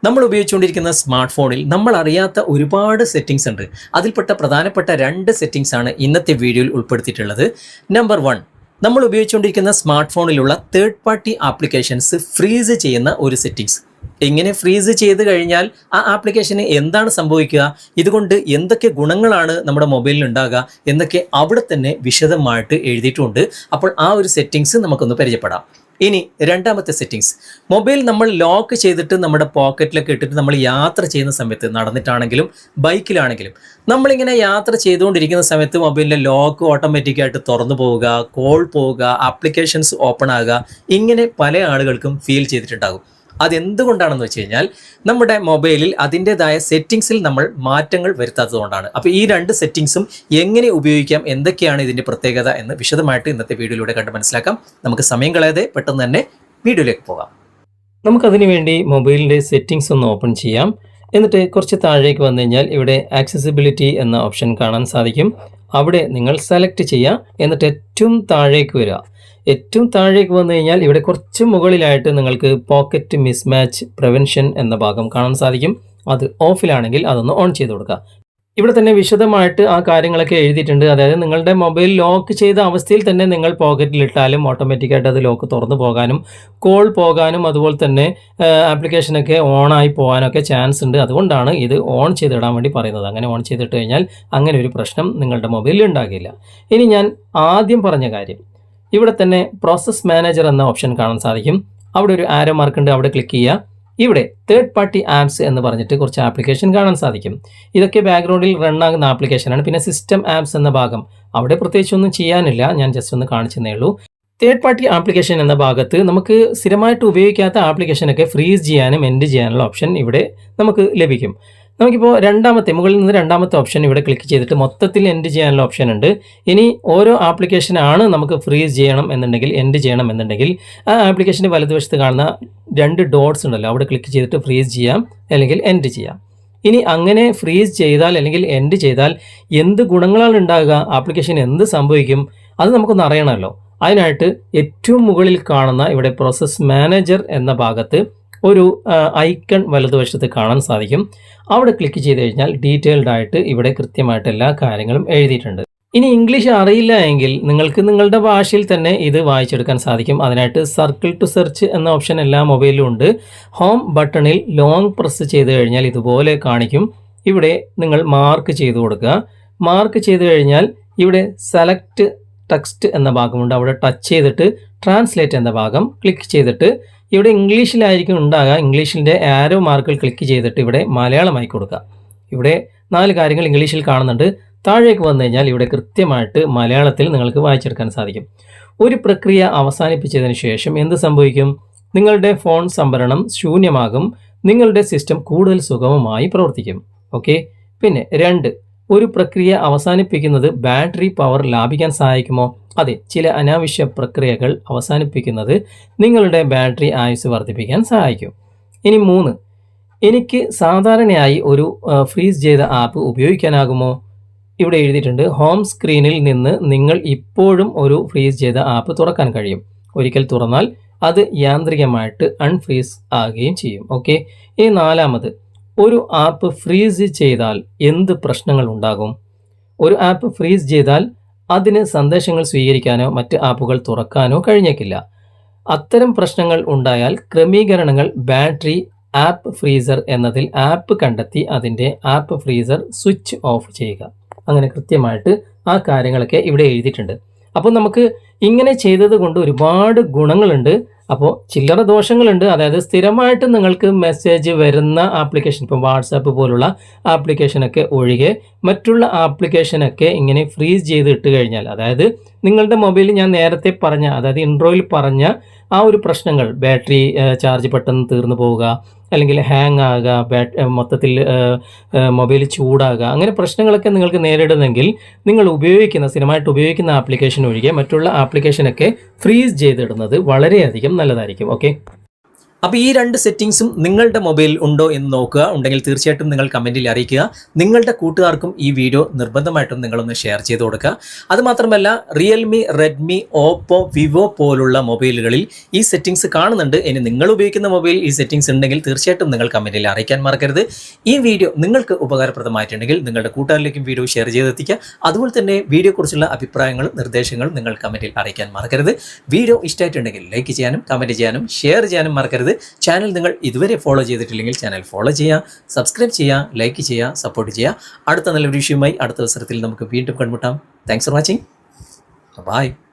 നമ്മൾ ഉപയോഗിച്ചുകൊണ്ടിരിക്കുന്ന സ്മാർട്ട് ഫോണിൽ നമ്മൾ അറിയാത്ത ഒരുപാട് സെറ്റിംഗ്സ് ഉണ്ട്. അതിൽപ്പെട്ട പ്രധാനപ്പെട്ട 2 സെറ്റിംഗ്സ് ആണ് ഇന്നത്തെ വീഡിയോയിൽ ഉൾപ്പെടുത്തിയിട്ടുള്ളത്. നമ്പർ 1, നമ്മൾ ഉപയോഗിച്ചുകൊണ്ടിരിക്കുന്ന സ്മാർട്ട് ഫോണിലുള്ള തേർഡ് പാർട്ടി ആപ്ലിക്കേഷൻസ് ഫ്രീസ് ചെയ്യുന്ന ഒരു സെറ്റിംഗ്സ്. എങ്ങനെ ഫ്രീസ് ചെയ്ത് കഴിഞ്ഞാൽ ആ ആപ്ലിക്കേഷന് എന്താണ് സംഭവിക്കുക, ഇതുകൊണ്ട് എന്തൊക്കെ ഗുണങ്ങളാണ് നമ്മുടെ മൊബൈലിൽ ഉണ്ടാകുക എന്നൊക്കെ അവിടെ തന്നെ വിശദമായിട്ട് എഴുതിയിട്ടുണ്ട്. അപ്പോൾ ആ ഒരു സെറ്റിംഗ്സ് നമുക്കൊന്ന് പരിചയപ്പെടാം. ഇനി രണ്ടാമത്തെ സെറ്റിംഗ്സ്, മൊബൈൽ നമ്മൾ ലോക്ക് ചെയ്തിട്ട് നമ്മുടെ പോക്കറ്റിലൊക്കെ ഇട്ടിട്ട് നമ്മൾ യാത്ര ചെയ്യുന്ന സമയത്ത്, നടന്നിട്ടാണെങ്കിലും ബൈക്കിലാണെങ്കിലും, നമ്മളിങ്ങനെ യാത്ര ചെയ്തുകൊണ്ടിരിക്കുന്ന സമയത്ത് മൊബൈലിൻ്റെ ലോക്ക് ഓട്ടോമാറ്റിക്കായിട്ട് തുറന്നു പോവുക, കോൾ പോവുക, ആപ്ലിക്കേഷൻസ് ഓപ്പൺ ആകുക, ഇങ്ങനെ പല ആളുകൾക്കും ഫീൽ ചെയ്തിട്ടുണ്ടാകും. അതെന്തുകൊണ്ടാണെന്ന് വെച്ച് കഴിഞ്ഞാൽ നമ്മുടെ മൊബൈലിൽ അതിൻ്റെതായ സെറ്റിംഗ്സിൽ നമ്മൾ മാറ്റങ്ങൾ വരുത്താത്തതുകൊണ്ടാണ്. അപ്പോൾ ഈ 2 സെറ്റിംഗ്സും എങ്ങനെ ഉപയോഗിക്കാം, എന്തൊക്കെയാണ് ഇതിൻ്റെ പ്രത്യേകത എന്ന് വിശദമായിട്ട് ഇന്നത്തെ വീഡിയോയിലൂടെ കണ്ട് മനസ്സിലാക്കാം. നമുക്ക് സമയം കളയാതെ പെട്ടെന്ന് തന്നെ വീഡിയോയിലേക്ക് പോകാം. നമുക്കതിന് വേണ്ടി മൊബൈലിൻ്റെ സെറ്റിംഗ്സ് ഒന്ന് ഓപ്പൺ ചെയ്യാം. എന്നിട്ട് കുറച്ച് താഴേക്ക് വന്നു കഴിഞ്ഞാൽ ഇവിടെ ആക്സസിബിലിറ്റി എന്ന ഓപ്ഷൻ കാണാൻ സാധിക്കും. അവിടെ നിങ്ങൾ സെലക്ട് ചെയ്യുക. എന്നിട്ട് ഏറ്റവും താഴേക്ക് വരിക. ഏറ്റവും താഴേക്ക് വന്നു കഴിഞ്ഞാൽ ഇവിടെ കുറച്ച് മുകളിലായിട്ട് നിങ്ങൾക്ക് പോക്കറ്റ് മിസ്മാച്ച് പ്രിവെൻഷൻ എന്ന ഭാഗം കാണാൻ സാധിക്കും. അത് ഓഫിലാണെങ്കിൽ അതൊന്ന് ഓൺ ചെയ്ത് കൊടുക്കുക. ഇവിടെ തന്നെ വിശദമായിട്ട് ആ കാര്യങ്ങളൊക്കെ എഴുതിയിട്ടുണ്ട്. അതായത് നിങ്ങളുടെ മൊബൈൽ ലോക്ക് ചെയ്ത അവസ്ഥയിൽ തന്നെ നിങ്ങൾ പോക്കറ്റിലിട്ടാലും ഓട്ടോമാറ്റിക്കായിട്ട് അത് ലോക്ക് തുറന്നു പോകാനും കോൾ പോകാനും അതുപോലെ തന്നെ ആപ്ലിക്കേഷനൊക്കെ ഓണായി പോകാനൊക്കെ ചാൻസ് ഉണ്ട്. അതുകൊണ്ടാണ് ഇത് ഓൺ ചെയ്തിടാൻ വേണ്ടി പറയുന്നത്. അങ്ങനെ ഓൺ ചെയ്തിട്ട് കഴിഞ്ഞാൽ അങ്ങനെ ഒരു പ്രശ്നം നിങ്ങളുടെ മൊബൈലിൽ ഉണ്ടാകില്ല. ഇനി ഞാൻ ആദ്യം പറഞ്ഞ കാര്യം, ഇവിടെ തന്നെ പ്രോസസ് മാനേജർ എന്ന ഓപ്ഷൻ കാണാൻ സാധിക്കും. അവിടെ ഒരു ആരോ മാർക്ക് ഉണ്ട്, അവിടെ ക്ലിക്ക് ചെയ്യുക. ഇവിടെ തേർഡ് പാർട്ടി ആപ്സ് എന്ന് പറഞ്ഞിട്ട് കുറച്ച് ആപ്ലിക്കേഷൻ കാണാൻ സാധിക്കും. ഇതൊക്കെ ബാക്ക്ഗ്രൗണ്ടിൽ റൺ ആകുന്ന ആപ്ലിക്കേഷനാണ്. പിന്നെ സിസ്റ്റം ആപ്സ് എന്ന ഭാഗം, അവിടെ പ്രത്യേകിച്ചൊന്നും ചെയ്യാനില്ല, ഞാൻ ജസ്റ്റ് ഒന്ന് കാണിച്ചതേ ഉള്ളൂ. തേർഡ് പാർട്ടി ആപ്ലിക്കേഷൻ എന്ന ഭാഗത്ത് നമുക്ക് സ്ഥിരമായിട്ട് ഉപയോഗിക്കാത്ത ആപ്ലിക്കേഷനൊക്കെ ഫ്രീസ് ചെയ്യാനും എൻഡ് ചെയ്യാനുള്ള ഓപ്ഷൻ ഇവിടെ നമുക്ക് ലഭിക്കും. നമുക്കിപ്പോൾ മുകളിൽ നിന്ന് രണ്ടാമത്തെ ഓപ്ഷൻ ഇവിടെ ക്ലിക്ക് ചെയ്തിട്ട് മൊത്തത്തിൽ എൻഡ് ചെയ്യാനുള്ള ഓപ്ഷൻ ഉണ്ട്. ഇനി ഓരോ ആപ്ലിക്കേഷനാണ് നമുക്ക് ഫ്രീസ് ചെയ്യണം എന്നുണ്ടെങ്കിൽ, എൻഡ് ചെയ്യണം എന്നുണ്ടെങ്കിൽ ആ ആപ്ലിക്കേഷൻ്റെ വലതുവശത്ത് കാണുന്ന 2 ഡോട്ട്സ് ഉണ്ടല്ലോ, അവിടെ ക്ലിക്ക് ചെയ്തിട്ട് ഫ്രീസ് ചെയ്യാം അല്ലെങ്കിൽ എൻഡ് ചെയ്യാം. ഇനി അങ്ങനെ ഫ്രീസ് ചെയ്താൽ അല്ലെങ്കിൽ എൻഡ് ചെയ്താൽ എന്ത് ഗുണങ്ങളാണ് ഉണ്ടാകുക, ആപ്ലിക്കേഷൻ എന്ത് സംഭവിക്കും, അത് നമുക്കൊന്ന് അറിയണമല്ലോ. അതിനായിട്ട് ഏറ്റവും മുകളിൽ കാണുന്ന ഇവിടെ പ്രോസസ് മാനേജർ എന്ന ഭാഗത്ത് ഒരു ഐക്കൺ വലതുവശത്ത് കാണാൻ സാധിക്കും. അവിടെ ക്ലിക്ക് ചെയ്ത് കഴിഞ്ഞാൽ ഡീറ്റെയിൽഡ് ആയിട്ട് ഇവിടെ കൃത്യമായിട്ട് എല്ലാ കാര്യങ്ങളും എഴുതിയിട്ടുണ്ട്. ഇനി ഇംഗ്ലീഷ് അറിയില്ല എങ്കിൽ നിങ്ങൾക്ക് നിങ്ങളുടെ ഭാഷയിൽ തന്നെ ഇത് വായിച്ചെടുക്കാൻ സാധിക്കും. അതിനായിട്ട് സർക്കിൾ ടു സെർച്ച് എന്ന ഓപ്ഷൻ എല്ലാ മൊബൈലിലും ഉണ്ട്. ഹോം ബട്ടണിൽ ലോങ് പ്രസ് ചെയ്ത് കഴിഞ്ഞാൽ ഇതുപോലെ കാണിക്കും. ഇവിടെ നിങ്ങൾ മാർക്ക് ചെയ്ത് കൊടുക്കുക. മാർക്ക് ചെയ്ത് കഴിഞ്ഞാൽ ഇവിടെ സെലക്ട് ടെക്സ്റ്റ് എന്ന ഭാഗമുണ്ട്, അവിടെ ടച്ച് ചെയ്തിട്ട് ട്രാൻസ്ലേറ്റ് എന്ന ഭാഗം ക്ലിക്ക് ചെയ്തിട്ട് ഇവിടെ ഇംഗ്ലീഷിലായിരിക്കും ഉണ്ടാകുക. ഇംഗ്ലീഷിൻ്റെ ആരോ മാർക്കിൽ ക്ലിക്ക് ചെയ്തിട്ട് ഇവിടെ മലയാളമായി കൊടുക്കുക. ഇവിടെ 4 കാര്യങ്ങൾ ഇംഗ്ലീഷിൽ കാണുന്നുണ്ട്. താഴേക്ക് വന്നു കഴിഞ്ഞാൽ ഇവിടെ കൃത്യമായിട്ട് മലയാളത്തിൽ നിങ്ങൾക്ക് വായിച്ചെടുക്കാൻ സാധിക്കും. ഒരു പ്രക്രിയ അവസാനിപ്പിച്ചതിന് ശേഷം എന്ത് സംഭവിക്കും? നിങ്ങളുടെ ഫോൺ സംഭരണം ശൂന്യമാകും. നിങ്ങളുടെ സിസ്റ്റം കൂടുതൽ സുഗമമായി പ്രവർത്തിക്കും. ഓക്കെ. പിന്നെ 2, ഒരു പ്രക്രിയ അവസാനിപ്പിക്കുന്നത് ബാറ്ററി പവർ ലാഭിക്കാൻ സഹായിക്കുമോ? അതെ, ചില അനാവശ്യ പ്രക്രിയകൾ അവസാനിപ്പിക്കുന്നത് നിങ്ങളുടെ ബാറ്ററി ആയുസ് വർദ്ധിപ്പിക്കാൻ സഹായിക്കും. ഇനി 3, എനിക്ക് സാധാരണയായി ഒരു ഫ്രീസ് ചെയ്ത ആപ്പ് ഉപയോഗിക്കാനാകുമോ? ഇവിടെ എഴുതിയിട്ടുണ്ട്, ഹോം സ്ക്രീനിൽ നിന്ന് നിങ്ങൾ ഇപ്പോഴും ഒരു ഫ്രീസ് ചെയ്ത ആപ്പ് തുറക്കാൻ കഴിയും. ഒരിക്കൽ തുറന്നാൽ അത് യാന്ത്രികമായിട്ട് അൺഫ്രീസ് ആകുകയും ചെയ്യും. ഓക്കെ. ഇനി 4, ഒരു ആപ്പ് ഫ്രീസ് ചെയ്താൽ എന്ത് പ്രശ്നങ്ങൾ ഉണ്ടാകും? ഒരു ആപ്പ് ഫ്രീസ് ചെയ്താൽ അതിന് സന്ദേശങ്ങൾ സ്വീകരിക്കാനോ മറ്റ് ആപ്പുകൾ തുറക്കാനോ കഴിഞ്ഞേക്കില്ല. അത്തരം പ്രശ്നങ്ങൾ ഉണ്ടായാൽ ക്രമീകരണങ്ങൾ ബാറ്ററി ആപ്പ് ഫ്രീസർ എന്നതിൽ ആപ്പ് കണ്ടെത്തി അതിൻ്റെ ആപ്പ് ഫ്രീസർ സ്വിച്ച് ഓഫ് ചെയ്യുക. അങ്ങനെ കൃത്യമായിട്ട് ആ കാര്യങ്ങളൊക്കെ ഇവിടെ എഴുതിയിട്ടുണ്ട്. അപ്പോൾ നമുക്ക് ഇങ്ങനെ ചെയ്തത് കൊണ്ട് ഒരുപാട് ഗുണങ്ങളുണ്ട്. അപ്പോൾ ചില്ലറ ദോഷങ്ങളുണ്ട്. അതായത് സ്ഥിരമായിട്ട് നിങ്ങൾക്ക് മെസ്സേജ് വരുന്ന ആപ്ലിക്കേഷൻ, ഇപ്പോൾ വാട്സാപ്പ് പോലുള്ള ആപ്ലിക്കേഷനൊക്കെ ഒഴികെ മറ്റുള്ള ആപ്ലിക്കേഷനൊക്കെ ഇങ്ങനെ ഫ്രീസ് ചെയ്ത് ഇട്ട് കഴിഞ്ഞാൽ, അതായത് നിങ്ങളുടെ മൊബൈലിൽ ഞാൻ നേരത്തെ പറഞ്ഞ, അതായത് ഇൻട്രോയിൽ പറഞ്ഞ ആ ഒരു പ്രശ്നങ്ങൾ, ബാറ്ററി ചാർജ് പെട്ടെന്ന് തീർന്നു പോവുക, അല്ലെങ്കിൽ ഹാങ് ആകുക, മൊത്തത്തിൽ മൊബൈൽ ചൂടാകുക, അങ്ങനെ പ്രശ്നങ്ങളൊക്കെ നിങ്ങൾക്ക് നേരിടുന്നെങ്കിൽ നിങ്ങൾ സ്ഥിരമായിട്ട് ഉപയോഗിക്കുന്ന ആപ്ലിക്കേഷൻ ഒഴികെ മറ്റുള്ള ആപ്ലിക്കേഷനൊക്കെ ഫ്രീസ് ചെയ്തിടുന്നത് വളരെയധികം നല്ലതായിരിക്കും. ഓക്കെ. അപ്പോൾ ഈ രണ്ട് സെറ്റിംഗ്സും നിങ്ങളുടെ മൊബൈലിൽ ഉണ്ടോ എന്ന് നോക്കുക. ഉണ്ടെങ്കിൽ തീർച്ചയായിട്ടും നിങ്ങൾ കമൻറ്റിൽ അറിയിക്കുക. നിങ്ങളുടെ കൂട്ടുകാർക്കും ഈ വീഡിയോ നിർബന്ധമായിട്ടും നിങ്ങളൊന്ന് ഷെയർ ചെയ്ത് കൊടുക്കുക. അതുമാത്രമല്ല റിയൽമി, റെഡ്മി, ഓപ്പോ, വിവോ പോലുള്ള മൊബൈലുകളിൽ ഈ സെറ്റിംഗ്സ് കാണുന്നുണ്ട്. ഇനി നിങ്ങൾ ഉപയോഗിക്കുന്ന മൊബൈലിൽ ഈ സെറ്റിംഗ്സ് ഉണ്ടെങ്കിൽ തീർച്ചയായിട്ടും നിങ്ങൾ കമൻറ്റിൽ അറിയിക്കാൻ മറക്കരുത്. ഈ വീഡിയോ നിങ്ങൾക്ക് ഉപകാരപ്രദമായിട്ടുണ്ടെങ്കിൽ നിങ്ങളുടെ കൂട്ടുകാരിലേക്കും വീഡിയോ ഷെയർ ചെയ്തെത്തിക്കുക. അതുപോലെ തന്നെ വീഡിയോയെക്കുറിച്ചുള്ള അഭിപ്രായങ്ങളും നിർദ്ദേശങ്ങളും നിങ്ങൾ കമൻറ്റിൽ അറിയിക്കാൻ മറക്കരുത്. വീഡിയോ ഇഷ്ടമായിട്ടുണ്ടെങ്കിൽ ലൈക്ക് ചെയ്യാനും കമൻറ്റ് ചെയ്യാനും ഷെയർ ചെയ്യാനും മറക്കരുത്. ചാനൽ നിങ്ങൾ ഇതുവരെ ഫോളോ ചെയ്തിട്ടില്ലെങ്കിൽ ചാനൽ ഫോളോ ചെയ്യുക, സബ്സ്ക്രൈബ് ചെയ്യുക, ലൈക്ക് ചെയ്യുക, സപ്പോർട്ട് ചെയ്യുക. അടുത്ത നല്ലൊരു വിഷയവുമായി അടുത്ത അവസരത്തിൽ നമുക്ക് വീണ്ടും കണ്ടുമുട്ടാം. Thanks for watching. ബൈ.